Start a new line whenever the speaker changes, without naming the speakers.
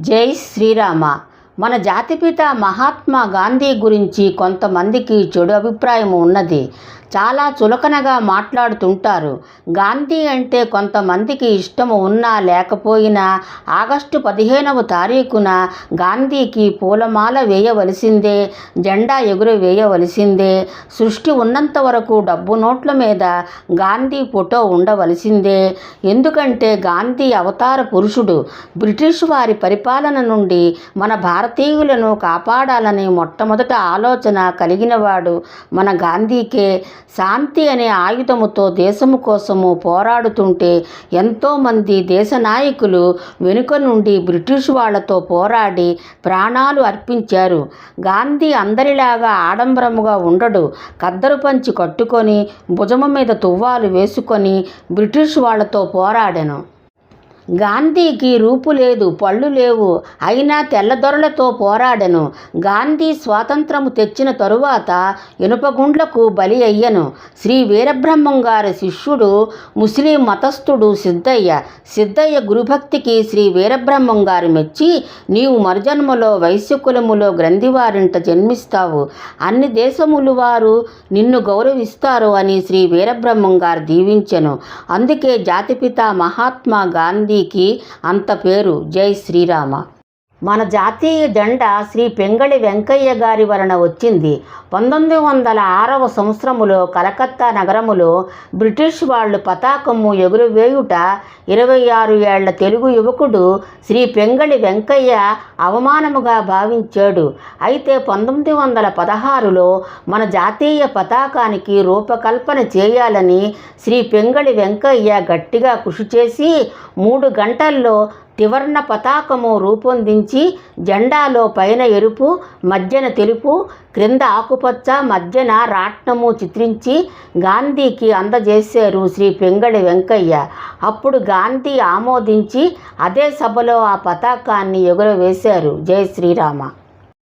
జై శ్రీరామ. మన జాతిపిత మహాత్మా గాంధీ గురించి కొంతమందికి చెడు అభిప్రాయం ఉన్నది. చాలా చులకనగా మాట్లాడుతుంటారు. గాంధీ అంటే కొంతమందికి ఇష్టము ఉన్నా లేకపోయినా ఆగస్టు 15వ తారీఖున గాంధీకి పూలమాల వేయవలసిందే, జెండా ఎగురవేయవలసిందే. సృష్టి ఉన్నంత వరకు డబ్బు నోట్ల మీద గాంధీ ఫోటో ఉండవలసిందే. ఎందుకంటే గాంధీ అవతార పురుషుడు. బ్రిటిష్ వారి పరిపాలన నుండి మన భారతీయులను కాపాడాలని మొట్టమొదట ఆలోచన కలిగినవాడు మన గాంధీకే. శాంతి అనే ఆయుధముతో దేశము కోసము పోరాడుతుంటే ఎంతోమంది దేశ నాయకులు వెనుక నుండి బ్రిటిష్ వాళ్లతో పోరాడి ప్రాణాలు అర్పించారు. గాంధీ అందరిలాగా ఆడంబరముగా ఉండడు. కద్దరు పంచి కట్టుకొని భుజము మీద తువ్వాలు వేసుకొని బ్రిటిష్ వాళ్లతో పోరాడెను. గాంధీకి రూపు లేదు, పళ్ళు లేవు, అయినా తెల్లదొరలతో పోరాడెను. గాంధీ స్వాతంత్రము తెచ్చిన తరువాత ఇనుపగుండ్లకు బలి అయ్యను. శ్రీ వీరబ్రహ్మం గారి శిష్యుడు ముస్లిం మతస్థుడు సిద్ధయ్య గురుభక్తికి శ్రీ వీరబ్రహ్మం గారు మెచ్చి, నీవు మరుజన్మలో వైశ్యకులములో గ్రంథివారింట జన్మిస్తావు, అన్ని దేశములు వారు నిన్ను గౌరవిస్తారు అని శ్రీ వీరబ్రహ్మం గారు దీవించెను. అందుకే జాతిపిత మహాత్మా గాంధీ అంత పేరు. జై శ్రీరామ. మన జాతీయ జెండా శ్రీ పెంగళి వెంకయ్య గారి వలన వచ్చింది. 1906వ సంవత్సరములో కలకత్తా నగరములో బ్రిటిష్ వాళ్ళు పతాకము ఎగురవేయుట 26 ఏళ్ల తెలుగు యువకుడు శ్రీ పెంగళి వెంకయ్య అవమానముగా భావించాడు. అయితే 1916లో మన జాతీయ పతాకానికి రూపకల్పన చేయాలని శ్రీ పెంగళి వెంకయ్య గట్టిగా కృషి చేసి 3 గంటల్లో త్రివర్ణ పతాకము రూపొందించి జెండాలో పైన ఎరుపు, మధ్యన తెలుపు, క్రింద ఆకుపచ్చ, మధ్యన రాట్నము చిత్రించి గాంధీకి అందజేశారు శ్రీ పెంగళి వెంకయ్య. అప్పుడు గాంధీ ఆమోదించి అదే సభలో ఆ పతాకాన్ని ఎగురవేశారు. జై శ్రీరామ.